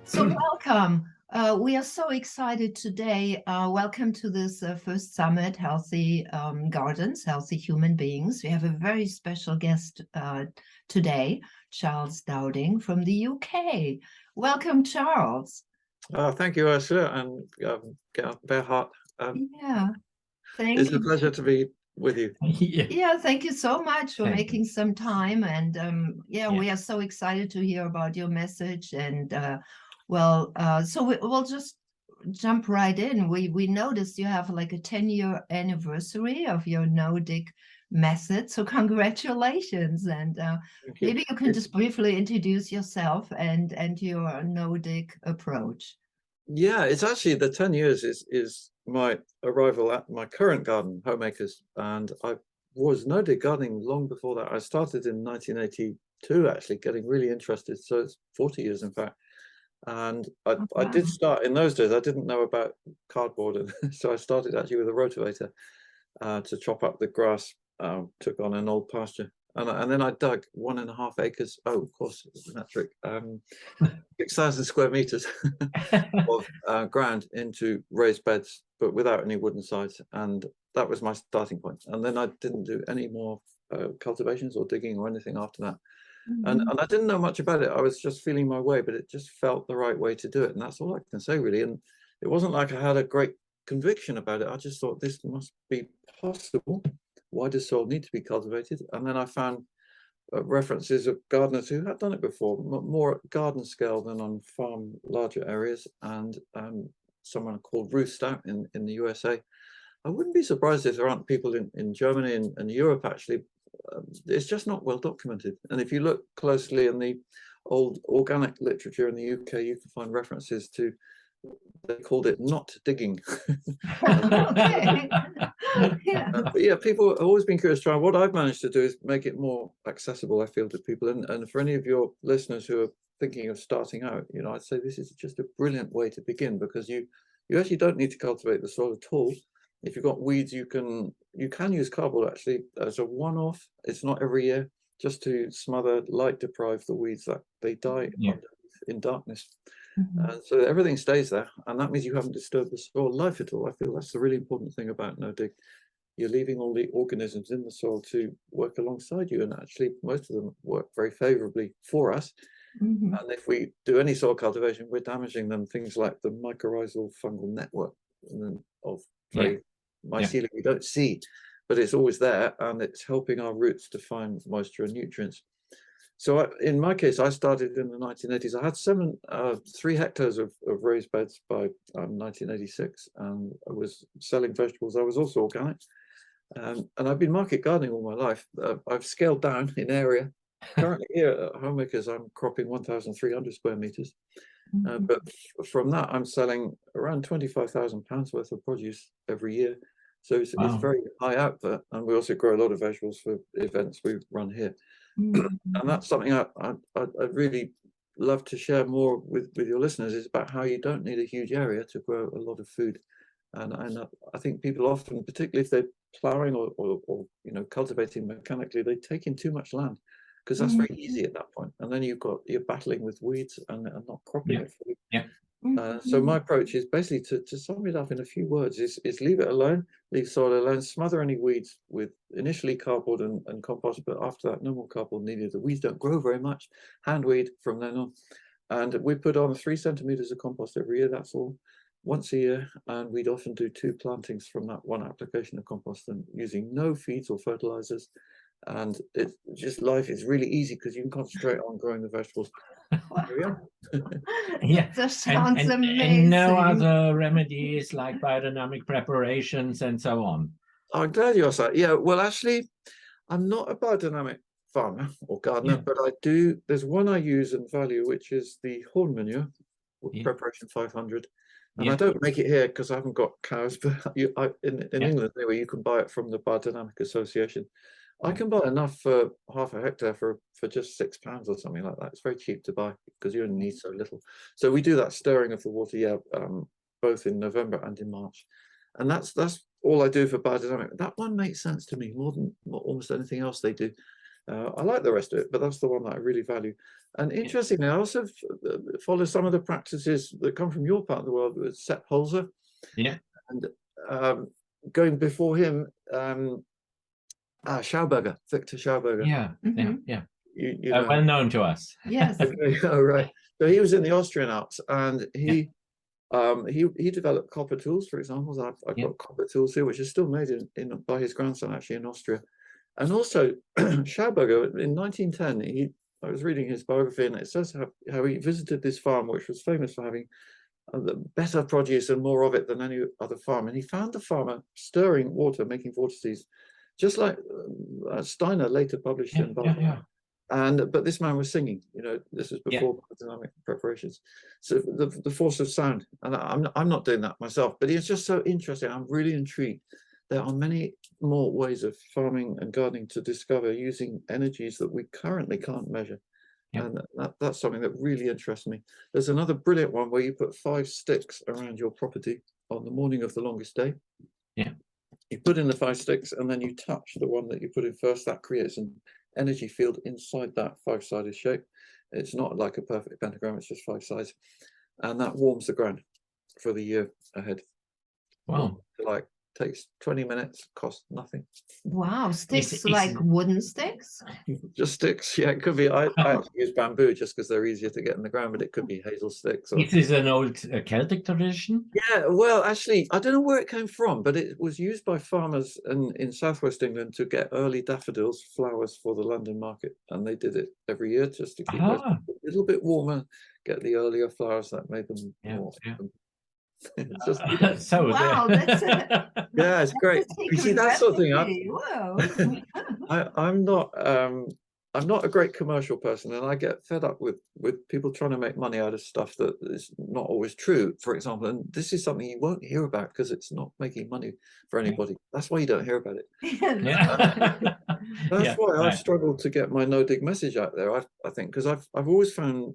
So welcome. We are so excited today. Welcome to this first summit, Healthy Gardens, Healthy Human Beings. We have a very special guest today, Charles Dowding from the UK. Welcome, Charles. Thank you, Ursula, and Berhard. Yeah, thank It's you. a pleasure to be with you. Yeah, thank you so much for making some time. And Yeah. we are so excited to hear about your message. And so we'll just jump right in. We noticed you have like a 10-year anniversary of your no-dig method. So congratulations. And maybe you can just briefly introduce yourself and your no-dig approach. Yeah, it's actually the 10 years is my arrival at my current garden, Homemakers, and I was no-dig gardening long before that. I started in 1982, actually, getting really interested. So it's 40 years, in fact. And I did start in those days. I didn't know about cardboard, and so I started actually with a rotavator to chop up the grass. Took on an old pasture, and then I dug 1.5 acres. Oh, of course, it's metric. 6,000 square meters of ground into raised beds, but without any wooden sides, and that was my starting point. And then I didn't do any more cultivations or digging or anything after that. And I didn't know much about it. I was just feeling my way, but it just felt the right way to do it. And that's all I can say, really. And it wasn't like I had a great conviction about it. I just thought this must be possible. Why does soil need to be cultivated? And then I found references of gardeners who had done it before, more at garden scale than on farm larger areas. And someone called Ruth Stout in the USA. I wouldn't be surprised if there aren't people in Germany and Europe, actually. It's just not well documented. And if you look closely in the old organic literature in the UK, you can find references to, they called it not digging. Okay. But yeah, people have always been curious. What I've managed to do is make it more accessible, I feel, to people. And for any of your listeners who are thinking of starting out, I'd say this is just a brilliant way to begin, because you actually don't need to cultivate the soil at all. If you've got weeds, you can use cardboard actually as a one-off. It's not every year, just to smother, light deprive the weeds that they die in darkness. So everything stays there, and that means you haven't disturbed the soil life at all. I feel that's the really important thing about no-dig. You're leaving all the organisms in the soil to work alongside you, and actually most of them work very favorably for us. And if we do any soil cultivation, we're damaging them. Things like the mycorrhizal fungal network of mycelium we don't see, but it's always there, and it's helping our roots to find moisture and nutrients. So in my case, I started in the 1980s. I had 3 hectares of raised beds by 1986, and I was selling vegetables. I was also organic, and I've been market gardening all my life. I've scaled down in area. Currently here at Homemakers, I'm cropping 1,300 square meters. But from that, I'm selling around £25,000 worth of produce every year. So it's very high output. And we also grow a lot of vegetables for events we run here. And that's something I'd really love to share more with your listeners, is about how you don't need a huge area to grow a lot of food. And I think people often, particularly if they're ploughing or cultivating mechanically, they take in too much land, because that's very easy at that point. And then you're battling with weeds and not cropping it for you. So my approach is basically to sum it up in a few words, is leave it alone, leave soil alone, smother any weeds with initially cardboard and compost, but after that, no more cardboard needed. The weeds don't grow very much, hand weed from then on. And we put on 3 centimeters of compost every year, that's all, once a year. And we'd often do 2 plantings from that one application of compost, and using no feeds or fertilizers. And it's just, life is really easy because you can concentrate on growing the vegetables. That sounds amazing. And no other remedies like biodynamic preparations and so on. I'm glad you asked that. Yeah, well, actually, I'm not a biodynamic farmer or gardener, but I do. There's one I use and value, which is the horn manure, preparation 500. And I don't make it here because I haven't got cows, but in England anyway, you can buy it from the Biodynamic Association. I can buy enough for half a hectare for just £6 or something like that. It's very cheap to buy because you only need so little. So we do that stirring of the water, both in November and in March. And that's all I do for biodynamic. That one makes sense to me more than almost anything else they do. I like the rest of it, but that's the one that I really value. And interestingly, I also follow some of the practices that come from your part of the world with Sepp Holzer. Yeah. And going before him, Schauberger, Victor Schauberger. Yeah. Yeah. Mhm. Yeah. You know Well known to us. Yes. Okay, oh, right. So he was in the Austrian Alps, and he developed copper tools, for example. I've got copper tools here, which are still made in by his grandson actually in Austria. And also Schauberger in 1910, I was reading his biography, and it says how he visited this farm, which was famous for having better produce and more of it than any other farm. And he found the farmer stirring water, making vortices, just like Steiner later published in Bach. But this man was singing, you know, this was before dynamic preparations. So the force of sound, and I'm not doing that myself, but it's just so interesting. I'm really intrigued. There are many more ways of farming and gardening to discover using energies that we currently can't measure. And that's something that really interests me. There's another brilliant one where you put 5 sticks around your property on the morning of the longest day. Yeah. You put in the 5 sticks and then you touch the one that you put in first. That creates an energy field inside that 5-sided shape. It's not like a perfect pentagram, it's just 5 sides. And that warms the ground for the year ahead. Wow. Like takes 20 minutes, costs nothing. Wow, sticks Is like it- wooden sticks? Just sticks, yeah, it could be. I actually use bamboo just because they're easier to get in the ground, but it could be hazel sticks. Or... Is this an old Celtic tradition? Yeah, well, actually, I don't know where it came from, but it was used by farmers in southwest England to get early daffodils, flowers for the London market, and they did it every year just to keep us a little bit warmer, get the earlier flowers that made them more. Just, So wow, that's yeah, it's great. You see that sort of thing. Whoa. I'm not a great commercial person, and I get fed up with people trying to make money out of stuff that is not always true, for example. And this is something you won't hear about because it's not making money for anybody. That's why you don't hear about it. That's why I've struggled to get my no dig message out there. I think because I've always found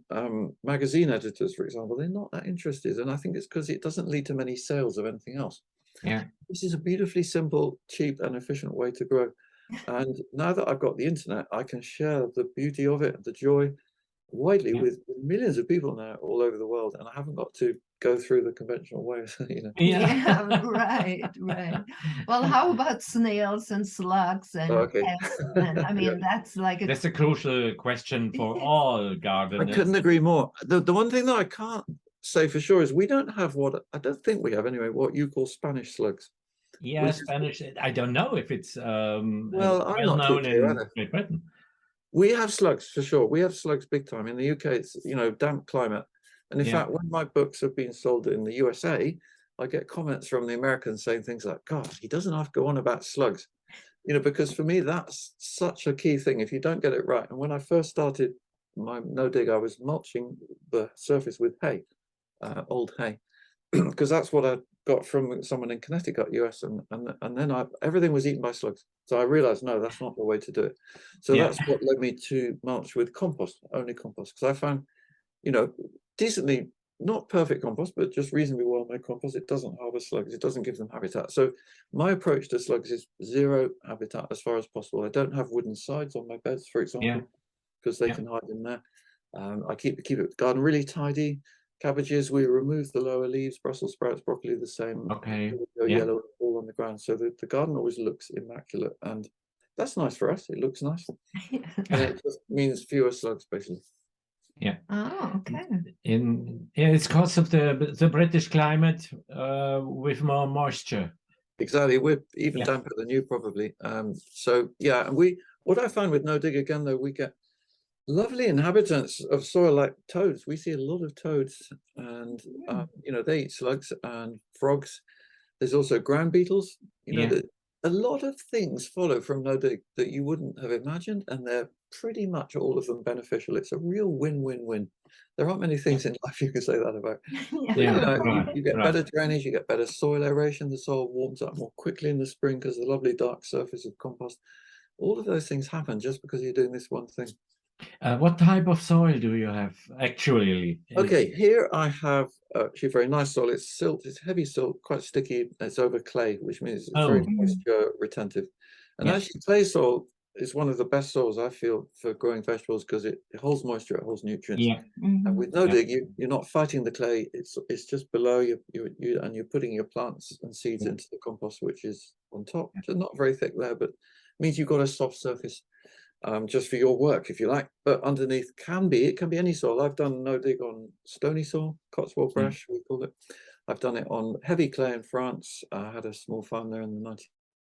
magazine editors, for example, they're not that interested, and I think it's because it doesn't lead to many sales of anything else. Yeah, this is a beautifully simple, cheap, and efficient way to grow. And now that I've got the internet, I can share the beauty of it, the joy, widely with millions of people now all over the world, and I haven't got to go through the conventional ways. You know. Right. Well, how about snails and slugs and pests? And, I mean, that's like that's a crucial question for all gardeners. I couldn't agree more. The one thing that I can't say for sure is we don't have I don't think we have anyway, what you call Spanish slugs. Yeah, Spanish. I don't know if it's well known in Great Britain. We have slugs for sure. We have slugs big time. In the UK, it's, you know, damp climate. And in fact, when my books have been sold in the USA, I get comments from the Americans saying things like, God, he doesn't have to go on about slugs. You know, because for me, that's such a key thing if you don't get it right. And when I first started my no dig, I was mulching the surface with hay, old hay, because that's what I got from someone in Connecticut, US, and then everything was eaten by slugs. So I realized, no, that's not the way to do it. So that's what led me to mulch with compost, only compost, because I found, you know, decently, not perfect compost, but just reasonably well made compost. It doesn't harbor slugs, it doesn't give them habitat. So my approach to slugs is 0 habitat as far as possible. I don't have wooden sides on my beds, for example, because they can hide in there. I keep the garden really tidy. Cabbages, we remove the lower leaves. Brussels sprouts, broccoli, the same. Okay. Yellow all on the ground, so the garden always looks immaculate, and that's nice for us. It looks nice, and it just means fewer slugs, basically. Yeah. Oh, okay. It's because of the British climate with more moisture. Exactly, we're even damper than you probably. So yeah, and what I find with no dig again though, we get lovely inhabitants of soil like toads. We see a lot of toads, and you know, they eat slugs and frogs. There's also ground beetles. You know, a lot of things follow from no dig that you wouldn't have imagined, and they're pretty much all of them beneficial. It's a real win-win-win. There aren't many things in life you can say that about. But, you know, you get better drainage, you get better soil aeration. The soil warms up more quickly in the spring because the lovely dark surface of compost. All of those things happen just because you're doing this one thing. What type of soil do you have actually? Okay, here I have actually very nice soil. It's silt, it's heavy silt, quite sticky. It's over clay, which means it's very moisture retentive. And actually clay soil is one of the best soils I feel for growing vegetables because it holds moisture, it holds nutrients. Yeah. And with no Yeah. dig, you're not fighting the clay. It's just below you, and you're putting your plants and seeds into the compost, which is on top. So not very thick there, but means you've got a soft surface just for your work, if you like. But underneath it can be any soil. I've done no dig on stony soil, Cotswold brash, we call it. I've done it on heavy clay in France. I had a small farm there in the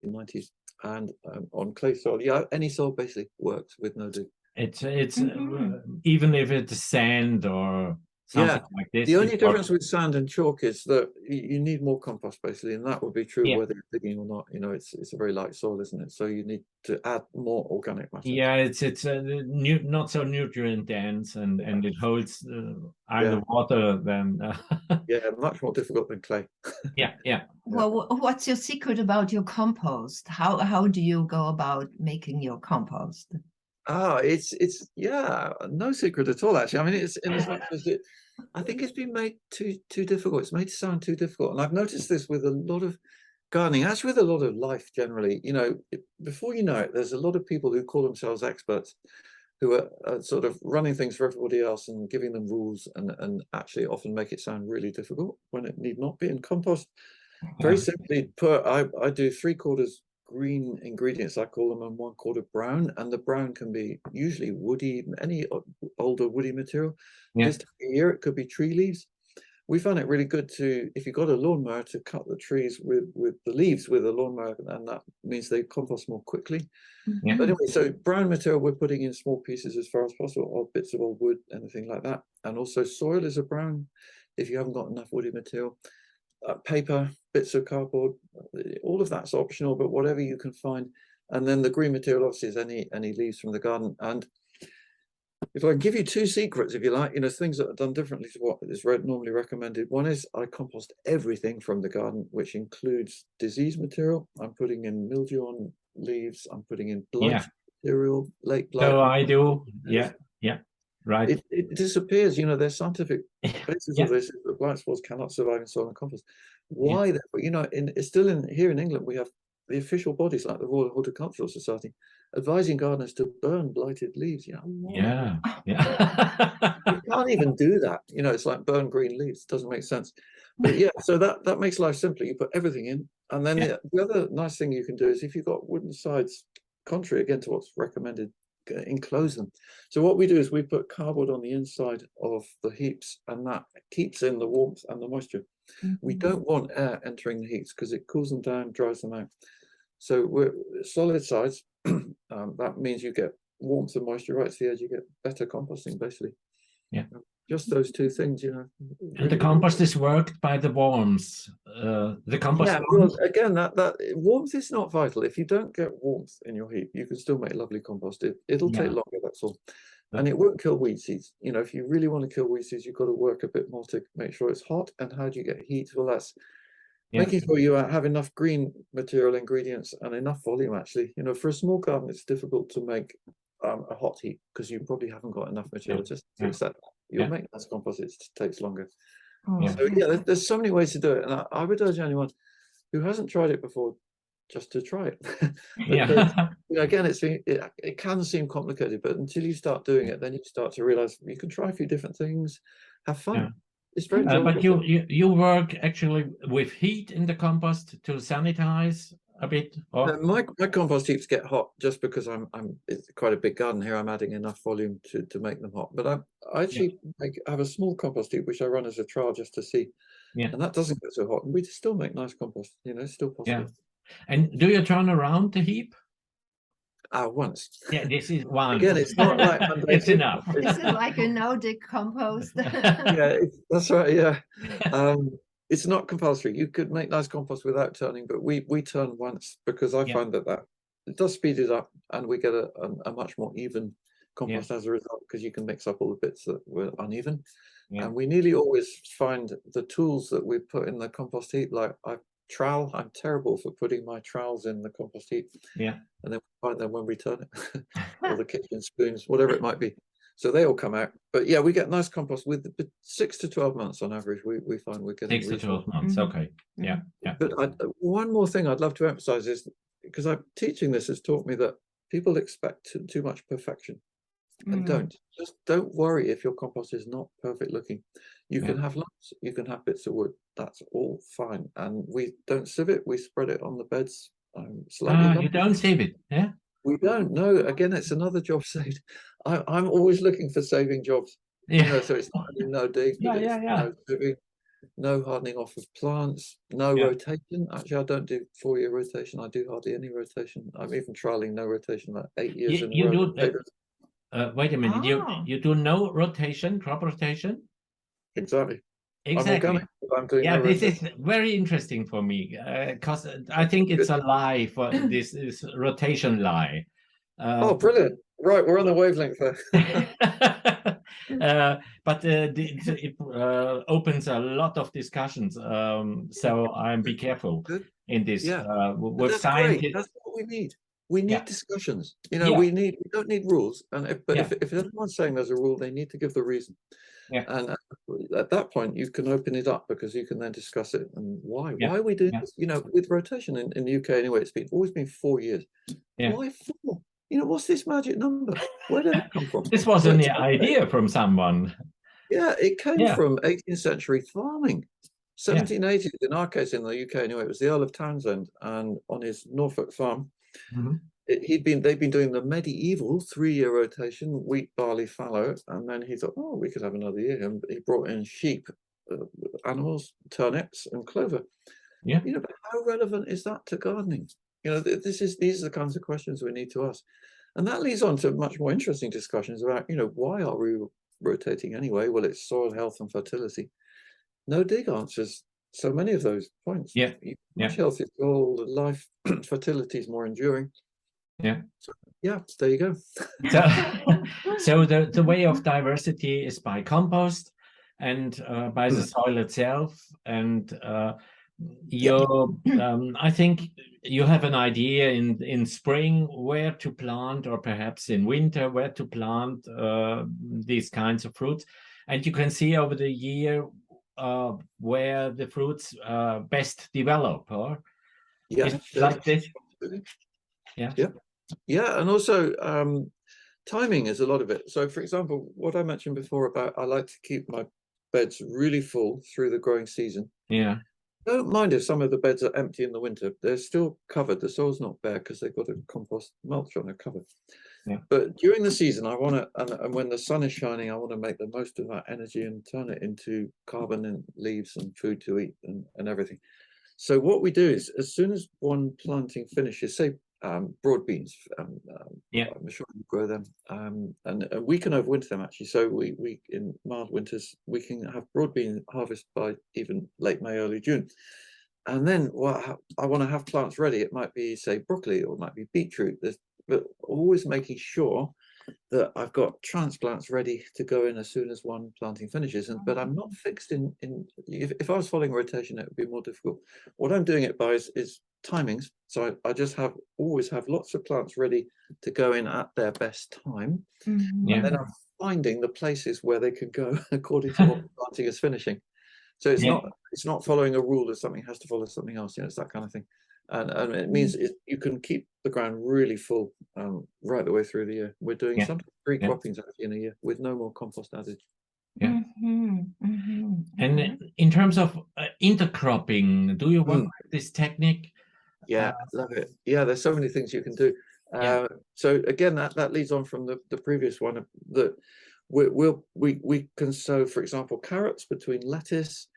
1990s, and on clay soil. Yeah, any soil basically works with no dig. It's even if it's sand or something like this. The only it difference works. with sand and chalk is that you need more compost basically, and that would be true Yeah. whether you're digging or not. You know, it's a very light soil, isn't it? So you need to add more organic matter. Yeah, it's not so nutrient dense, and it holds either water than. Yeah, much more difficult than clay. Yeah. Well, what's your secret about your compost? How do you go about making your compost? It's no secret at all, actually. I mean, it's in as much as I think it's been made too difficult. It's made to sound too difficult, and I've noticed this with a lot of gardening, actually with a lot of life generally. You know, before you know it, there's a lot of people who call themselves experts, who are sort of running things for everybody else and giving them rules, and actually often make it sound really difficult when it need not be. In compost, very simply put, I do 3/4 green ingredients, I call them, and 1/4 brown, and the brown can be usually woody, any older woody material. This time of year it could be tree leaves. We found it really good to, if you've got a lawnmower, to cut the trees with the leaves with a lawnmower, and that means they compost more quickly. But anyway, so brown material we're putting in small pieces as far as possible, or bits of old wood, anything like that. And also soil is a brown if you haven't got enough woody material. Paper, bits of cardboard, all of that's optional, but whatever you can find. And then the green material obviously is any leaves from the garden. And if I can give you two secrets, if you like, you know, things that are done differently to what is normally recommended. One is I compost everything from the garden, which includes disease material. I'm putting in mildew on leaves. I'm putting in blight material, late blight. So I do, right. It disappears. You know, there's scientific basis of this. The blight spores cannot survive in soil and compost. Why? You know, it's still here in England, we have the official bodies like the Royal Horticultural Society advising gardeners to burn blighted leaves. You know, you can't even do that. You know, it's like burn green leaves. It doesn't make sense. But yeah, so that makes life simpler. You put everything in, and then the other nice thing you can do is if you've got wooden sides, contrary again to what's recommended, enclose them. So what we do is we put cardboard on the inside of the heaps, and that keeps in the warmth and the moisture. We don't want air entering the heaps because it cools them down, dries them out. So we're solid sides. That means you get warmth and moisture right to the edge. You get better composting, basically. Just those two things, you know. And the compost is worked by the worms. The compost. Yeah, well, again, that warmth is not vital. If you don't get warmth in your heap, you can still make lovely compost. It'll take longer, that's all. And it won't kill weed seeds. You know, if you really want to kill weed seeds, you've got to work a bit more to make sure it's hot. And how do you get heat? Well, that's making sure you have enough green material ingredients and enough volume, actually. You know, for a small garden, it's difficult to make a hot heap because you probably haven't got enough material just to accept that. You'll make nice compost, it takes longer. So there's so many ways to do it. And I would urge anyone who hasn't tried it before just to try it. You know, again, it can seem complicated, but until you start doing it, then you start to realize you can try a few different things, have fun. It's very enjoyable. But you work actually with heat in the compost to sanitize a bit. Or? My compost heaps get hot just because it's quite a big garden here. I'm adding enough volume to make them hot. But I actually have a small compost heap which I run as a trial just to see. And that doesn't get so hot, and we still make nice compost. You know, it's still possible. And do you turn around the heap? Once. Yeah, this is one. Again, it's not like it's enough. This is like a no-dig compost. That's right. Yeah, it's not compulsory. You could make nice compost without turning, but we turn once because I find that it does speed it up, and we get a much more even compost as a result because you can mix up all the bits that were uneven. And we nearly always find the tools that we put in the compost heap, like trowel. I'm terrible for putting my trowels in the compost heap. And then we find them when we turn it, or the kitchen spoons, whatever it might be. So they all come out. But yeah, we get nice compost with 6 to 12 months on average. We find we're getting 6 to 12 months. Okay. But one more thing I'd love to emphasize is, because I'm teaching this has taught me that people expect too much perfection, and Mm. don't worry if your compost is not perfect looking. You Yeah. can have lumps, you can have bits of wood. That's all fine, and we don't sieve it. We spread it on the beds, slightly You lumpy. don't save it, yeah? We don't know. Again, it's another job saved. I'm always looking for saving jobs. Yeah. You know, so it's not only no dig, but Yeah, it's yeah. no sieving, no hardening off of plants, no Yeah. rotation. Actually, I don't do 4-year rotation. I do hardly any rotation. I'm even trialing no rotation like 8 years in a You row. do, wait a minute, Ah. you do no rotation, crop rotation? Exactly. I'm Exactly. organic, but I'm doing Yeah, no this rotation. is very interesting for me because I think it's a lie for this is rotation lie. Oh, brilliant. Right, we're on the wavelength there. But it opens a lot of discussions. So be careful Good. in this. Yeah. But With that's great. scientists. That's what we need. We need Yeah. discussions. You know, Yeah. we don't need rules. And Yeah. if anyone's saying there's a rule, they need to give the reason. Yeah. And at that point, you can open it up because you can then discuss it and why. Yeah. Why are we doing Yeah. this? You know, with rotation in the UK anyway, it's always been 4 years. Yeah. Why 4? You know, what's this magic number? Where did it come from? This was Well, an it's idea from someone. Yeah, it came Yeah. from 18th century farming. 1780s, in our case in the UK anyway, it was the Earl of Townsend, and on his Norfolk farm, Mhm. they'd been doing the medieval 3-year rotation, wheat, barley, fallow, and then he thought, oh, we could have another year, and he brought in sheep, animals, turnips, and clover. Yeah. You know, but how relevant is that to gardening? You know, these are the kinds of questions we need to ask, and that leads on to much more interesting discussions about, you know, why are we rotating anyway? Well, it's soil health and fertility. No dig answers so many of those points. Yeah. Much healthier soil, life, fertility is more enduring. Yeah. So, yeah, there you go. So the way of diversity is by compost and by the soil itself. And I think you have an idea in spring where to plant, or perhaps in winter where to plant these kinds of fruits. And you can see over the year where the fruits best develop, or Yeah, like this. Yeah. Yeah. Yeah, and also timing is a lot of it. So, for example, what I mentioned before about I like to keep my beds really full through the growing season. Yeah. Don't mind if some of the beds are empty in the winter. They're still covered. The soil's not bare because they've got a compost mulch on their cover. Yeah. But during the season, I want to, and when the sun is shining, I want to make the most of that energy and turn it into carbon and leaves and food to eat and everything. So what we do is, as soon as one planting finishes, say broad beans, Yeah. I'm sure you grow them, and we can overwinter them actually. So we in mild winters we can have broad bean harvest by even late May, early June. And then I want to have plants ready. It might be, say, broccoli, or it might be beetroot. But always making sure that I've got transplants ready to go in as soon as one planting finishes. But I'm not fixed in if I was following rotation, it would be more difficult. What I'm doing it by is timings. So I just always have lots of plants ready to go in at their best time. Yeah. And then I'm finding the places where they can go according to what the planting is finishing. So it's not following a rule that something has to follow something else. You know, it's that kind of thing. And it means you can keep the ground really full right the way through the year. We're doing sometimes 3 croppings actually in a year with no more compost added. Yeah. And in terms of intercropping, do you work with this technique? Yeah, love it. Yeah, there's so many things you can do. So again, that leads on from the previous one, that we can sow, for example, carrots between lettuce.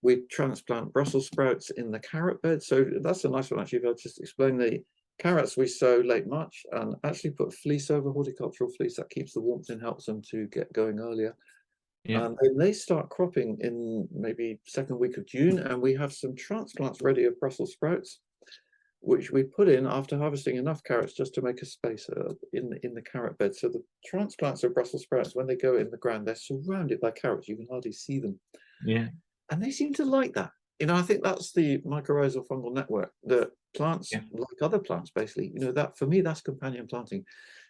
We transplant Brussels sprouts in the carrot bed. So that's a nice one actually. I'll just explain the carrots we sow late March, and actually put fleece over, horticultural fleece, that keeps the warmth and helps them to get going earlier. And then they start cropping in maybe second week of June, and we have some transplants ready of Brussels sprouts, which we put in after harvesting enough carrots just to make a space in the carrot bed. So the transplants of Brussels sprouts, when they go in the ground, they're surrounded by carrots. You can hardly see them. Yeah. And they seem to like that. you know, I think that's the mycorrhizal fungal network that plants, Yeah. like other plants, basically, you know, that for me, that's companion planting.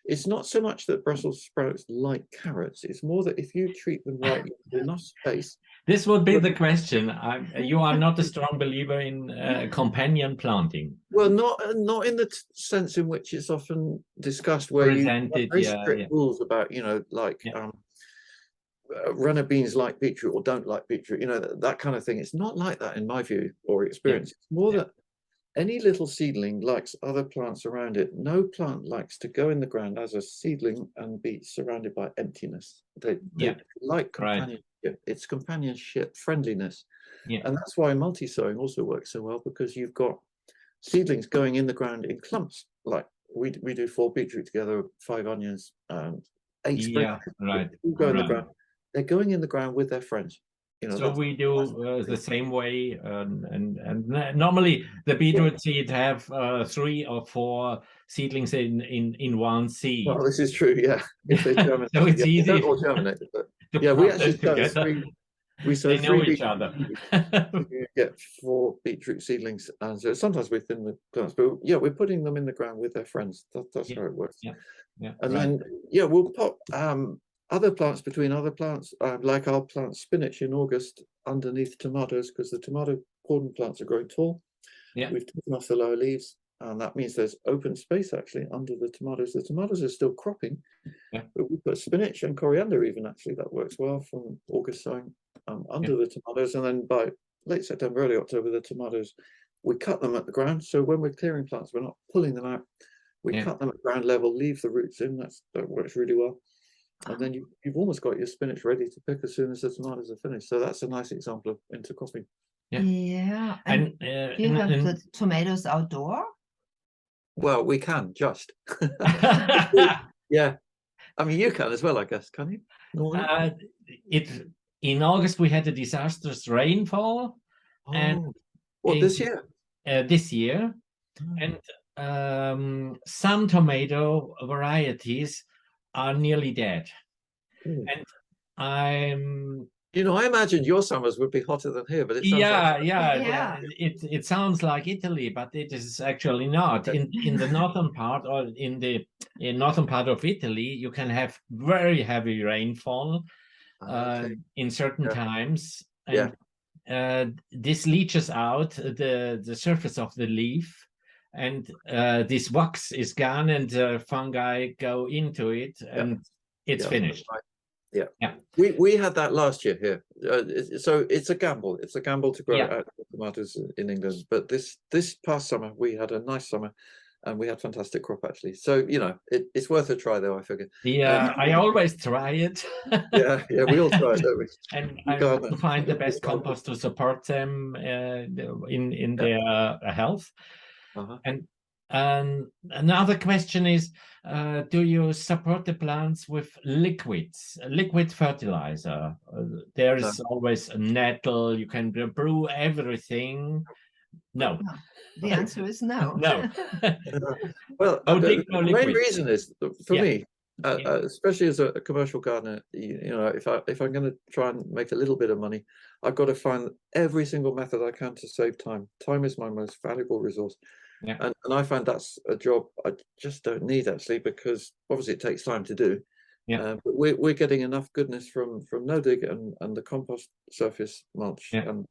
It's not so much that Brussels sprouts like carrots. It's more that if you treat them right, you have enough space. This would be the question. You are not a strong believer in companion planting. Well, not in the sense in which it's often discussed, where you have Presented, very yeah, strict yeah. rules about, you know, like Yeah. runner beans like beetroot or don't like beetroot, you know, that kind of thing. It's not like that in my view or experience. It's more that any little seedling likes other plants around it. No plant likes to go in the ground as a seedling and be surrounded by emptiness. They like companionship. It's companionship, friendliness. Yeah. And that's why multi-sowing also works so well, because you've got seedlings going in the ground in clumps. Like we do 4 beetroot together, 5 onions, 8 spring. Right. Go in the ground. They're going in the ground with their friends. You know, so we do the same way, and normally the beetroot seed have 3 or 4 seedlings in one seed. Well, this is true, yeah. If they germinate, so it's easy. They don't all germinate, but Yeah, we actually sow 3. We sow they 3 know each other. You get 4 beetroot seedlings, and so sometimes within the plants, but yeah, we're putting them in the ground with their friends. That's how it works. And then we'll pop other plants between other plants, like I'll plant spinach in August underneath tomatoes, because the tomato cordon plants are growing tall. We've taken off the lower leaves, and that means there's open space actually under the tomatoes. The tomatoes are still cropping, but we put spinach and coriander even, actually that works well from August sowing under the tomatoes. And then by late September, early October, the tomatoes, we cut them at the ground. So when we're clearing plants, we're not pulling them out. We cut them at ground level, leave the roots in. That works really well. And then you've almost got your spinach ready to pick as soon as the tomatoes are finished. So that's a nice example of intercropping. Yeah. And do you have the tomatoes outdoor? Well, we can just. Yeah. I mean, you can as well, I guess, can you? In August, we had a disastrous rainfall. And this year? This year. And some tomato varieties are nearly dead. And I'm... You know, I imagined your summers would be hotter than here, but it sounds it sounds like Italy, but it is actually not. In the northern part, or in northern part of Italy, you can have very heavy rainfall in certain times, and this leaches out the surface of the leaf, and this wax is gone, and fungi go into it, and it's finished. We had that last year here, so it's a gamble. It's a gamble to grow out tomatoes in England. But this past summer we had a nice summer, and we had fantastic crop actually. So you know, it's worth a try, though, I figure. Yeah, I always try it. yeah, we all try it, don't we? And I find the best compost to support them in their health. And another question is, do you support the plants with liquid fertilizer? There is always a nettle, you can brew everything. No. The answer is no. No. Well, the main reason is, for me, especially as a commercial gardener, you know, if I'm going to try and make a little bit of money, I've got to find every single method I can to save time. Time is my most valuable resource. And I find that's a job I just don't need, actually, because obviously it takes time to do. But we're getting enough goodness from no-dig and the compost surface mulch, and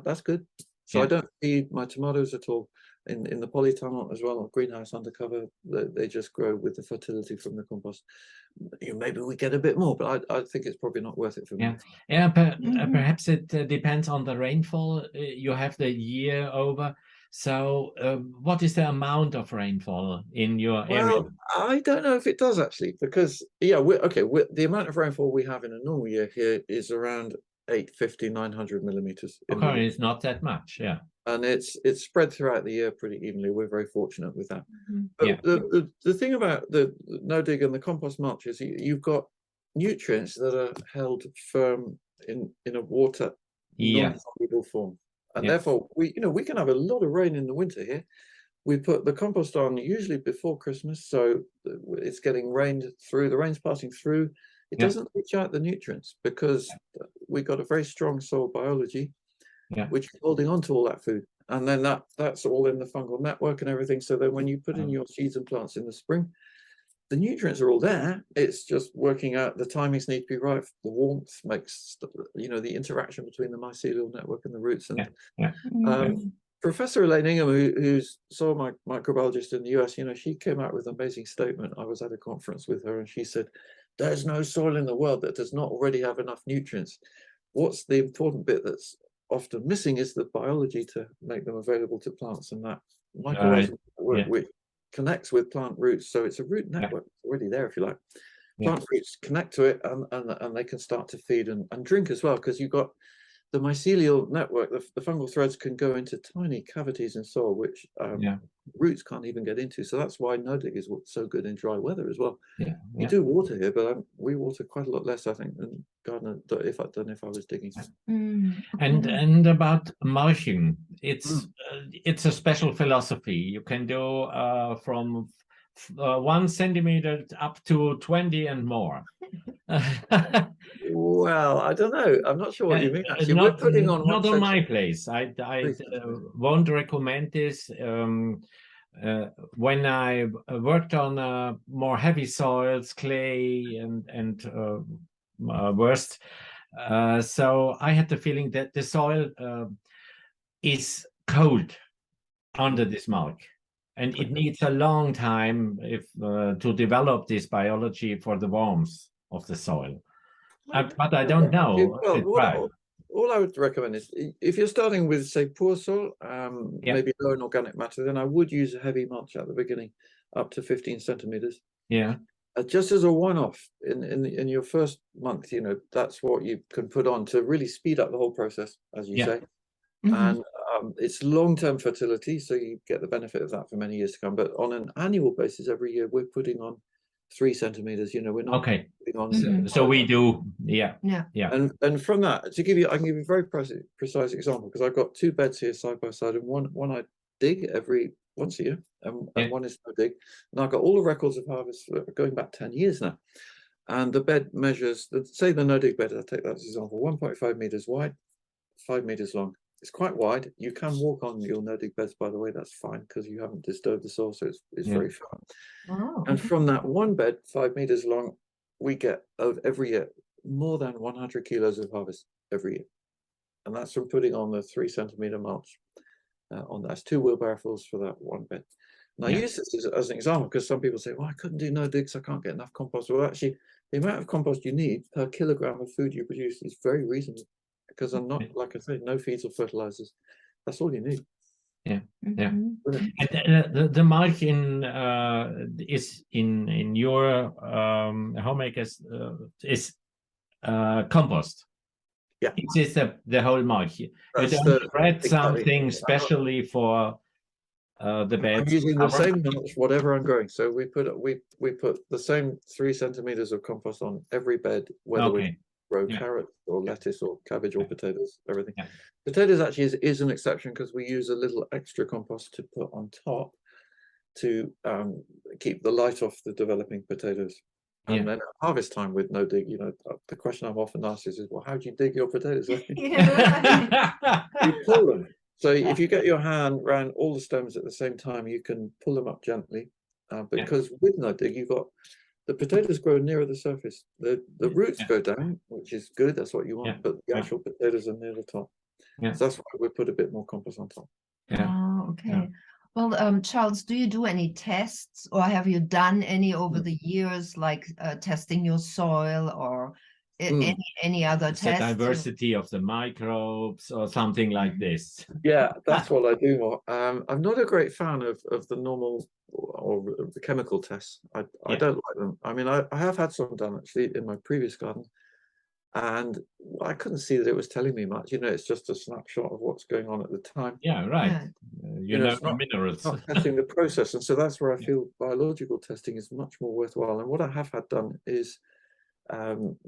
that's good. So I don't feed my tomatoes at all in the polytunnel as well, or greenhouse undercover. They just grow with the fertility from the compost. Maybe we get a bit more, but I think it's probably not worth it for me. Perhaps it depends on the rainfall you have the year over. So what is the amount of rainfall in your area? Well, I don't know if it does, actually, because the amount of rainfall we have in a normal year here is around 850-900 millimeters. Okay, it's not that much, and it's spread throughout the year pretty evenly. We're very fortunate with that. But the thing about the no-dig and the compost mulch is you've got nutrients that are held firm in a water non-soluble form. And therefore, we can have a lot of rain in the winter here. We put the compost on usually before Christmas, so it's getting rained through. The rain's passing through. It doesn't leach out the nutrients because we've got a very strong soil biology, Yeah. which is holding on to all that food. And then that's all in the fungal network and everything. So then when you put in your seeds and plants in the spring, the nutrients are all there. It's just working out, the timings need to be right. The warmth makes, the interaction between the mycelial network and the roots. And Professor Elaine Ingham, who's soil microbiologist in the US, she came out with an amazing statement. I was at a conference with her and she said, there's no soil in the world that does not already have enough nutrients. What's the important bit that's often missing is the biology to make them available to plants, and that mycorrhizal network, which connects with plant roots. So it's a root network already there, if you like. Plant roots connect to it and they can start to feed and drink as well, because you've got the mycelial network, the fungal threads can go into tiny cavities in soil, which roots can't even get into. So that's why no dig is so good in dry weather as well. We do water here, but we water quite a lot less, I think, than gardener if I was digging. And about mulching, it's a special philosophy. You can do from 1 centimeter up to 20 and more. Well, I don't know. I'm not sure what you mean. Actually, not, we're putting on not on my place. I won't recommend this. When I worked on more heavy soils, clay and worst, so I had the feeling that the soil is cold under this mulch. And it needs a long time to develop this biology for the warmth of the soil. But I don't know. Well, all I would recommend is, if you're starting with, say, poor soil, maybe low in organic matter, then I would use a heavy mulch at the beginning, up to 15 centimeters. Yeah. Just as a one-off in your first month, that's what you can put on to really speed up the whole process, as you say. And it's long-term fertility, so you get the benefit of that for many years to come. But on an annual basis, every year we're putting on 3 centimeters. We're not putting on. So we do, And from that, I can give you a very precise example, because I've got 2 beds here side by side, and one I dig every once a year, and one is no dig. And I've got all the records of harvest going back 10 years now. And the bed measures, say the no dig bed, I'll take that as an example, 1.5 meters wide, 5 meters long. It's quite wide. You can walk on your no dig beds, by the way. That's fine, because you haven't disturbed the soil, so it's very fun. And from that one bed, 5 meters long, we get every year more than 100 kilos of harvest every year, and that's from putting on the 3 centimeter mulch. That's 2 wheelbarrowfuls for that one bed. And I use this as an example, because some people say, well, I couldn't do no digs, I can't get enough compost. Well, actually, the amount of compost you need per kilogram of food you produce is very reasonable, because I'm not, like I say, no feeds or fertilizers. That's all you need. And the mulch is in your homemakers is compost. It is the whole mulch. You don't spread something specially for the beds. I'm using the same mulch, whatever I'm growing. So we put the same 3 centimeters of compost on every bed, whether we grow carrots or lettuce or cabbage or potatoes, everything. Potatoes actually is an exception, because we use a little extra compost to put on top to keep the light off the developing potatoes. And then at harvest time with no dig, the question I'm often asked is, well, how do you dig your potatoes? You pull them. So if you get your hand around all the stems at the same time, you can pull them up gently, because with no dig, you've got the potatoes grow nearer the surface. The roots go down, which is good. That's what you want. But the actual potatoes are near the top. So that's why we put a bit more compost on top. Oh, okay. Well, Charles, do you do any tests, or have you done any over the years, like testing your soil or any other tests? The diversity of the microbes or something like this. Yeah, that's what I do more. I'm not a great fan of the normal or the chemical tests. I don't like them. I mean, I have had some done actually in my previous garden, and I couldn't see that it was telling me much. It's just a snapshot of what's going on at the time. Yeah, right. It's not, minerals. Not testing the process, and so that's where I feel biological testing is much more worthwhile. And what I have had done is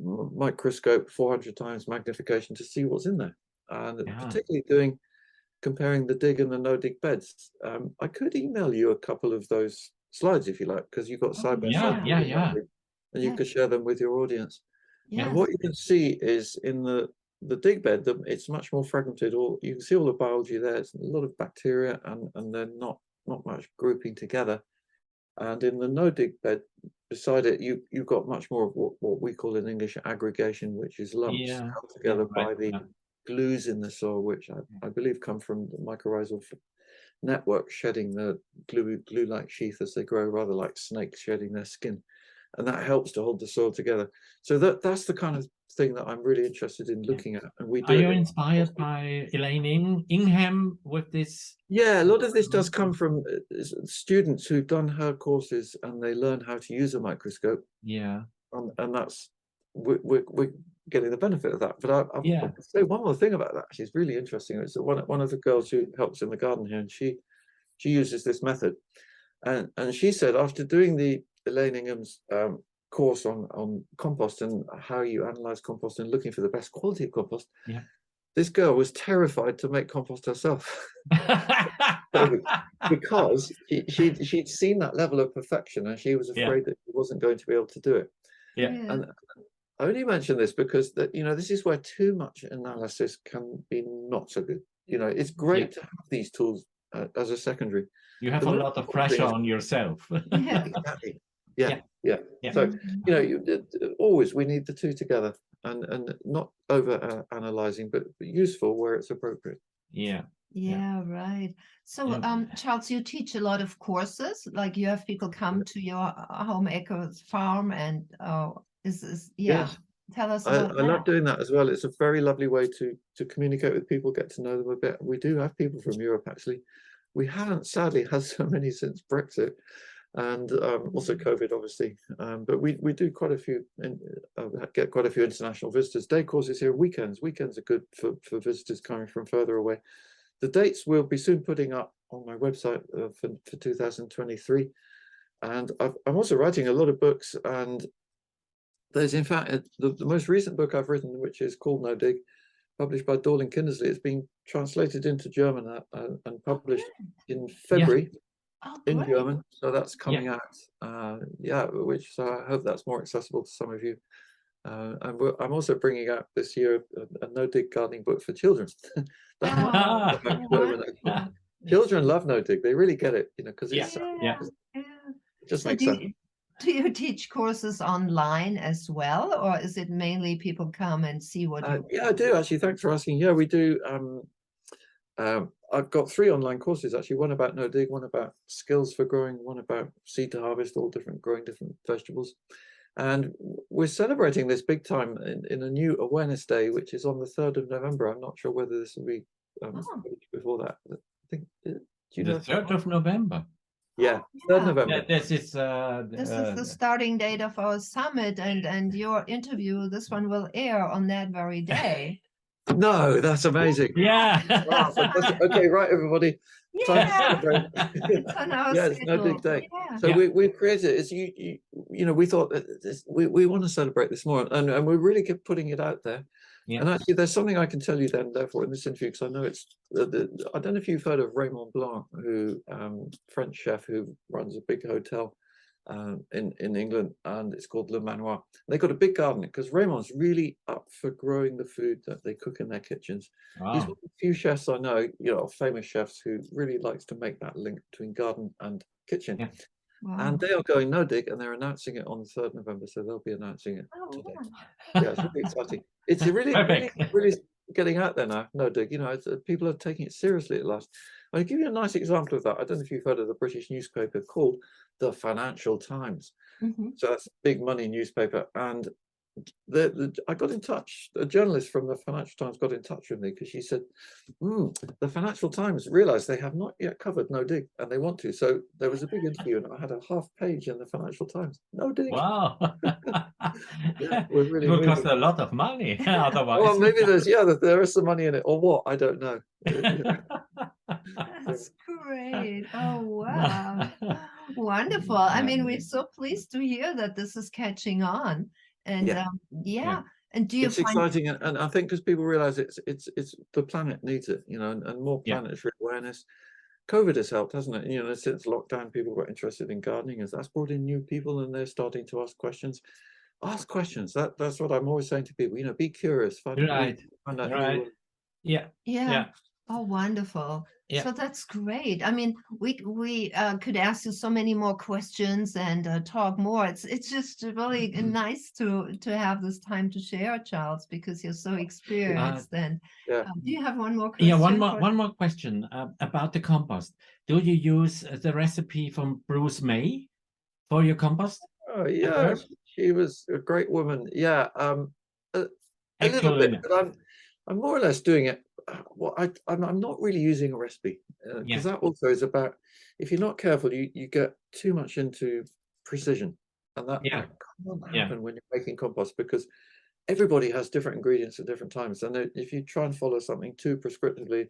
microscope 400 times magnification to see what's in there, and particularly comparing the dig and the no dig beds. I could email you a couple of those slides if you like, because you've got side by side, and you could share them with your audience. And what you can see is in the the dig bed, it's much more fragmented. Or you can see all the biology there. It's a lot of bacteria, and they're not much grouping together. And in the no dig bed beside it, you've got much more of what we call in English aggregation, which is lumps held together by the glues in the soil, which I believe come from the mycorrhizal network shedding the glue-like sheath as they grow, rather like snakes shedding their skin, and that helps to hold the soil together. So that's the kind of thing that I'm really interested in looking at. And we do. Are you inspired by Elaine Ingham with this? Yeah, a lot of this does come from students who've done her courses, and they learn how to use a microscope. Yeah, and that's we're getting the benefit of that. But I'll say one more thing about that. She's really interesting. It's one of the girls who helps in the garden here, and she uses this method, and she said after doing the Elaine Ingham's course on compost and how you analyze compost and looking for the best quality of compost, this girl was terrified to make compost herself. Because she'd seen that level of perfection, and she was afraid that she wasn't going to be able to do it. And I only mention this because that this is where too much analysis can be not so good. It's great to have these tools as a secondary. You have a lot of pressure on yourself. Exactly. So always we need the two together, and not over analyzing, but useful where it's appropriate. Right. So Charles, you teach a lot of courses, like you have people come to your home acres farm, and Yes. Tell us about I love doing that as well. It's a very lovely way to communicate with people, get to know them a bit. We do have people from Europe, actually. We haven't sadly had so many since Brexit, and also COVID, obviously. But we do quite a few, get quite a few international visitors. Day courses here, weekends. Weekends are good for visitors coming from further away. The dates we'll be soon putting up on my website for 2023. And I'm also writing a lot of books, and there's in fact the most recent book I've written, which is called No Dig, published by Dorling Kindersley. It's been translated into German and published in February in German. So that's coming out. So I hope that's more accessible to some of you. And I'm also bringing out this year a no dig gardening book for children. Children love no dig. They really get it, because it's it just makes sense. Do you teach courses online as well, or is it mainly people come and see what you I do actually. Thanks for asking. Yeah, we do. I've got 3 online courses actually, one about no dig, one about skills for growing, one about seed to harvest, all growing different vegetables. And we're celebrating this big time in a new awareness day, which is on the 3rd of November. I'm not sure whether this will be before that. I think, do you know? The 3rd of November. Yeah, 3rd November. This is the starting date of our summit, and your interview, this one will air on that very day. No, that's amazing. Yeah. Wow, fantastic. Okay, right, everybody. Time to celebrate. It's no dig day. So we created it. We thought that we want to celebrate this more, and we really kept putting it out there. And actually, there's something I can tell you then, therefore, in this interview, because I know it's. I don't know if you've heard of Raymond Blanc, who French chef who runs a big hotel in England, and it's called Le Manoir. They got a big garden because Raymond's really up for growing the food that they cook in their kitchens. Wow. He's one of the few chefs I know, famous chefs who really likes to make that link between garden and kitchen. Wow. And they are going no dig, and they're announcing it on the 3rd of November, so they'll be announcing it today. Yeah, it's really exciting. It's really getting out there now. No dig, people are taking it seriously at last. I'll give you a nice example of that. I don't know if you've heard of the British newspaper called the Financial Times. So that's a big money newspaper, and I got in touch. A journalist from the Financial Times got in touch with me because she said, the Financial Times realized they have not yet covered no dig, and they want to. So there was a big interview, and I had a half page in the Financial Times. No dig. Wow. We're really it will cost a lot of money otherwise. Well, maybe there is some money in it, or what? I don't know. That's great. Oh, wow. Wonderful. I mean, we're so pleased to hear that this is catching on. And and do you it's exciting, and I think because people realize it's the planet needs it, and more planetary awareness. COVID has helped, hasn't it? Since lockdown, people got interested in gardening, as that's brought in new people, and they're starting to ask questions. ask questions. That's what I'm always saying to people. You know, be curious. Right. Find out who Right. you are. Yeah. Yeah. Yeah. Oh, wonderful. Yeah. So that's great. I mean, we could ask you so many more questions and talk more. It's just really nice to have this time to share, Charles, because you're so experienced. And Yeah. do you have one more Yeah, question? one more question about the compost. Do you use the recipe from Bruce May for your compost? Oh yeah, she was a great woman. Yeah, a little bit, Excellent. but I'm more or less doing it. Well, I'm not really using a recipe because that also is about, if you're not careful, you get too much into precision, and that Yeah. can't Yeah. happen when you're making compost, because everybody has different ingredients at different times, and if you try and follow something too prescriptively,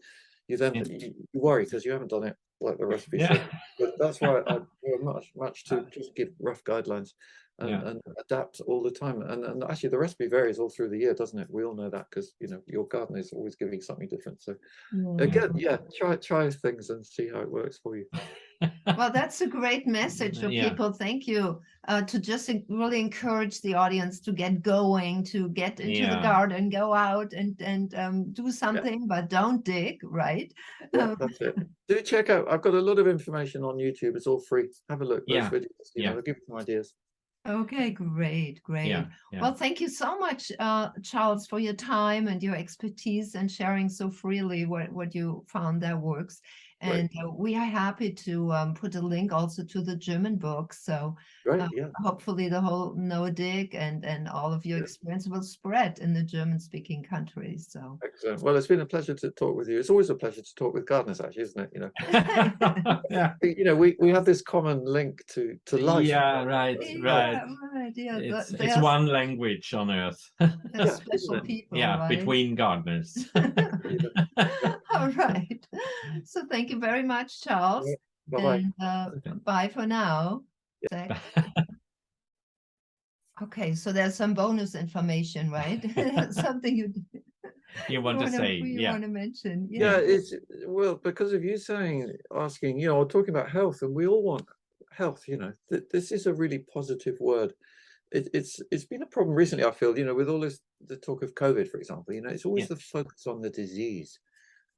you then you worry because you haven't done it like the recipe Yeah. said. But that's why I do much to just give rough guidelines and adapt all the time. And actually, the recipe varies all through the year, doesn't it? We all know that, because you know your garden is always giving something different. So again, yeah, try things and see how it works for you. Well, that's a great message for Yeah. people. Thank you. To just really encourage the audience to get going, to get into the garden, go out and do something, but don't dig, right? Yeah, that's it. Do check out. I've got a lot of information on YouTube. It's all free. Have a look. Those videos, you know, they'll give you some ideas. Okay, great. Well, thank you so much, Charles, for your time and your expertise and sharing so freely what you found that works. And we are happy to put a link also to the German book. So hopefully the whole no dig and all of your experience will spread in the German-speaking countries. So excellent. Well, it's been a pleasure to talk with you. It's always a pleasure to talk with gardeners, actually, isn't it? You know, you know, we have this common link to life. Yeah, right. Yeah, It's one language on earth. They're special people, right? Between gardeners. All right. So thank you very much, Charles. Bye-bye. And bye for now. Okay, so there's some bonus information, right? Something you want to say, you want to mention. Yeah, it's, well, because of you asking, you know, talking about health, and we all want health, you know, this is a really positive word. It's been a problem recently, I feel, you know, with all the talk of COVID, for example, you know, it's always the focus on the disease,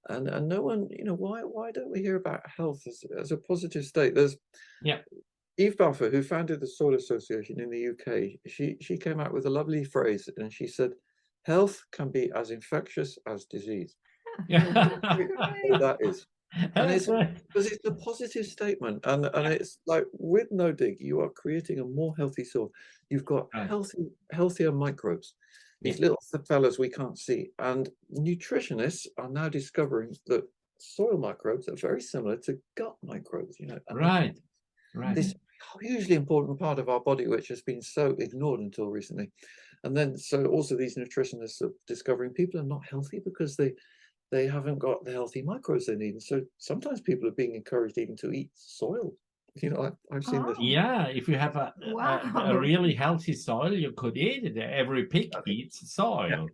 and no one, you know, why don't we hear about health as a positive state? There's Eve Balfour, who founded the Soil Association in the UK, she came out with a lovely phrase, and she said, "Health can be as infectious as disease." That is, and it's because it's a positive statement, and it's like with no dig, you are creating a more healthy soil. You've got healthier microbes, these little fellas we can't see, and nutritionists are now discovering that soil microbes are very similar to gut microbes. You know, this hugely important part of our body, which has been so ignored until recently. And then, so also these nutritionists are discovering people are not healthy because they haven't got the healthy microbes they need. And so sometimes people are being encouraged even to eat soil. You know, I've seen this. Yeah, if you have a really healthy soil, you could eat it. Every pig eats soil.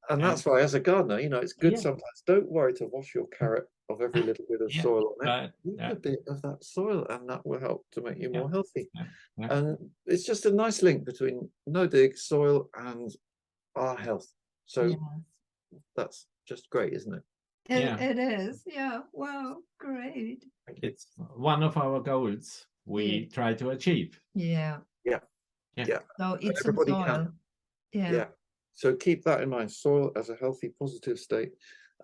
And that's why, as a gardener, you know, it's good sometimes. Don't worry to wash your carrot of every little bit of soil on it. Eat a bit of that soil, and that will help to make you more healthy. And it's just a nice link between no dig, soil, and our health. So that's just great, isn't it? It is. Yeah. Wow. Great. It's one of our goals we try to achieve. Yeah. So eat some soil. Yeah. So keep that in mind, soil as a healthy, positive state,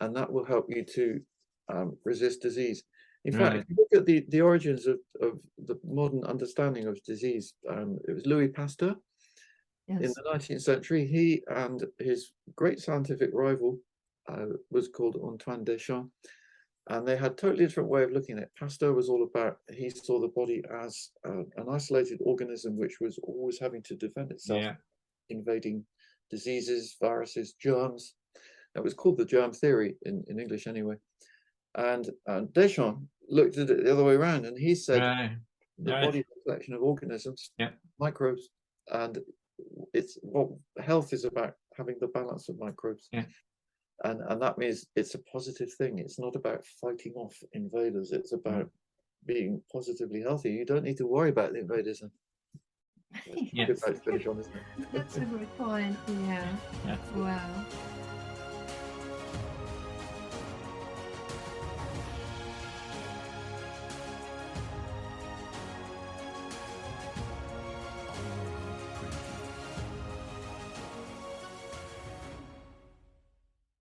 and that will help you to resist disease. In fact, if you look at the origins of the modern understanding of disease, it was Louis Pasteur in the 19th century. He and his great scientific rival was called Antoine Deschamps, and they had a totally different way of looking at it. Pasteur was all about, he saw the body as an isolated organism which was always having to defend itself, invading diseases, viruses, germs. It was called the germ theory in English anyway. And Deschamps looked at it the other way around, and he said the body is a collection of organisms, microbes, and it's what health is about, having the balance of microbes. And that means it's a positive thing. It's not about fighting off invaders. It's about being positively healthy. You don't need to worry about the invaders. That's a Yes. good note to finish on, isn't it? That's a good point. Yeah. Yeah. Wow.